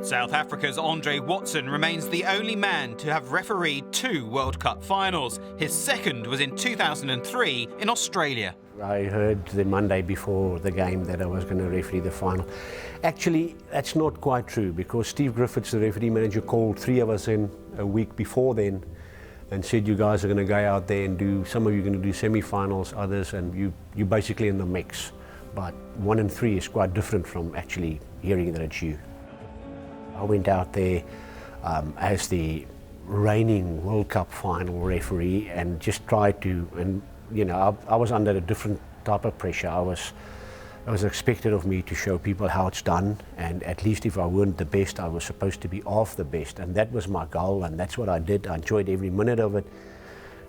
South Africa's Andre Watson remains the only man to have refereed 2 World Cup finals. His second was in 2003 in Australia. I heard the Monday before the game that I was going to referee the final. Actually, that's not quite true, because Steve Griffiths, the referee manager, called 3 of us in a week before then and said, you guys are going to go out there and do, some of you are going to do semi-finals, others, and you're basically in the mix. But 1 and 3 is quite different from actually hearing that it's you. I went out there as the reigning World Cup final referee and just tried to, and you know, I was under a different type of pressure. It was expected of me to show people how it's done, and at least if I weren't the best, I was supposed to be of the best, and that was my goal, and that's what I did. I enjoyed every minute of it,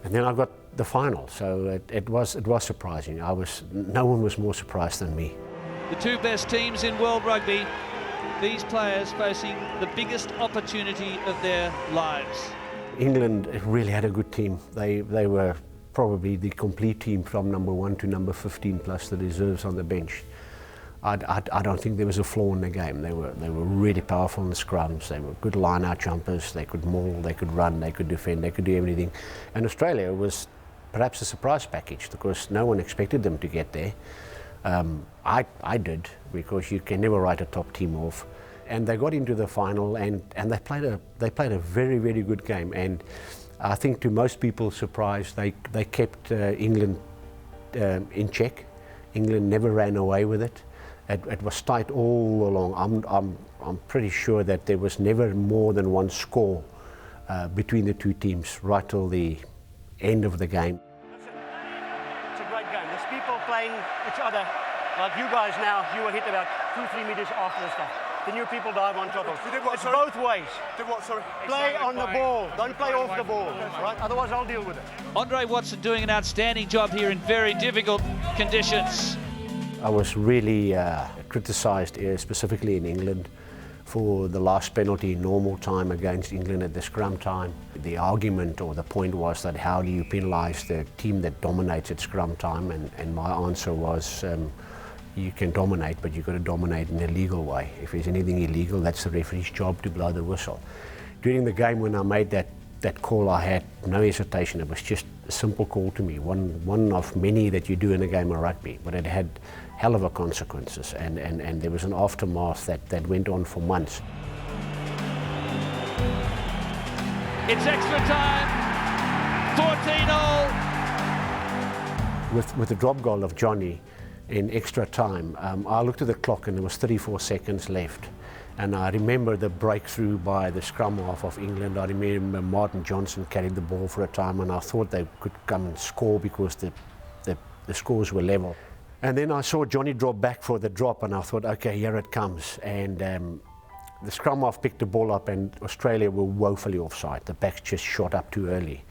and then I got the final, so it was surprising. No one was more surprised than me. The 2 best teams in world rugby, these players facing the biggest opportunity of their lives. England really had a good team. They were probably the complete team from number 1 to number 15, plus the reserves on the bench. I don't think there was a flaw in the game. They were really powerful in the scrums. They were good line-out jumpers. They could maul, they could run, they could defend, they could do everything. And Australia was perhaps a surprise package, because no one expected them to get there. I did, because you can never write a top team off. And they got into the final, and they played a very, very good game. And I think to most people's surprise, they kept England in check. England never ran away with it. It was tight all along. I'm pretty sure that there was never more than 1 score between the 2 teams right till the end of the game. Listen, it's a great game. There's people playing each other. Like you guys now, you were hit about 2-3 meters after the stuff. The new people dive on top of it. It's both ways. Do what, sorry? Play on the ball. Don't play off the ball, right? Otherwise, I'll deal with it. Andre Watson doing an outstanding job here in very difficult conditions. I was really criticised, specifically in England, for the last penalty in normal time against England at the scrum time. The argument or the point was that how do you penalise the team that dominates at scrum time? And my answer was, you can dominate, but you've got to dominate in a legal way. If there's anything illegal, that's the referee's job to blow the whistle. During the game, when I made that call, I had no hesitation. It was just a simple call to me, one of many that you do in a game of rugby, but it had hell of a consequences, and there was an aftermath that went on for months. It's extra time, 14-all. With the drop goal of Jonny in extra time, I looked at the clock and there was 34 seconds left. And I remember the breakthrough by the scrum half of England. I remember Martin Johnson carried the ball for a time, and I thought they could come and score because the scores were level. And then I saw Jonny drop back for the drop, and I thought, okay, here it comes. And the scrum half picked the ball up, and Australia were woefully offside. The backs just shot up too early.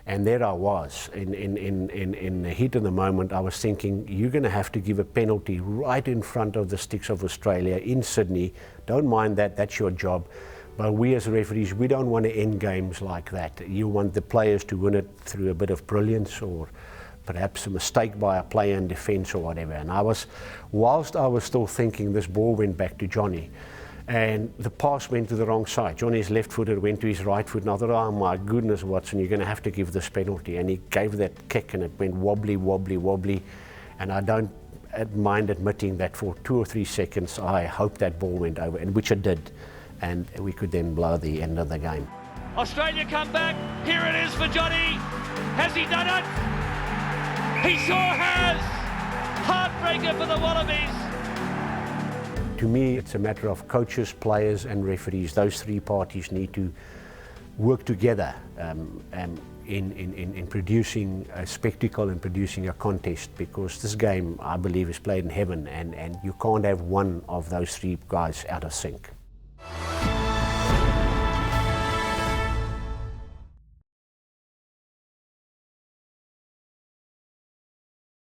And there I was, in the heat of the moment. I was thinking, you're going to have to give a penalty right in front of the sticks of Australia in Sydney. Don't mind that, that's your job. But we as referees, we don't want to end games like that. You want the players to win it through a bit of brilliance, or perhaps a mistake by a player in defence or whatever. And whilst I was still thinking, this ball went back to Jonny. And the pass went to the wrong side. Jonny's left-footed went to his right foot, and I thought, oh my goodness, Watson, you're going to have to give this penalty. And he gave that kick, and it went wobbly, wobbly, wobbly. And I don't mind admitting that for 2 or 3 seconds, I hoped that ball went over, and which it did. And we could then blow the end of the game. Australia come back. Here it is for Jonny. Has he done it? He sure has. Heartbreaker for the Wallabies. To me, it's a matter of coaches, players and referees. Those 3 parties need to work together in producing a spectacle and producing a contest, because this game, I believe, is played in heaven, and you can't have one of those 3 guys out of sync.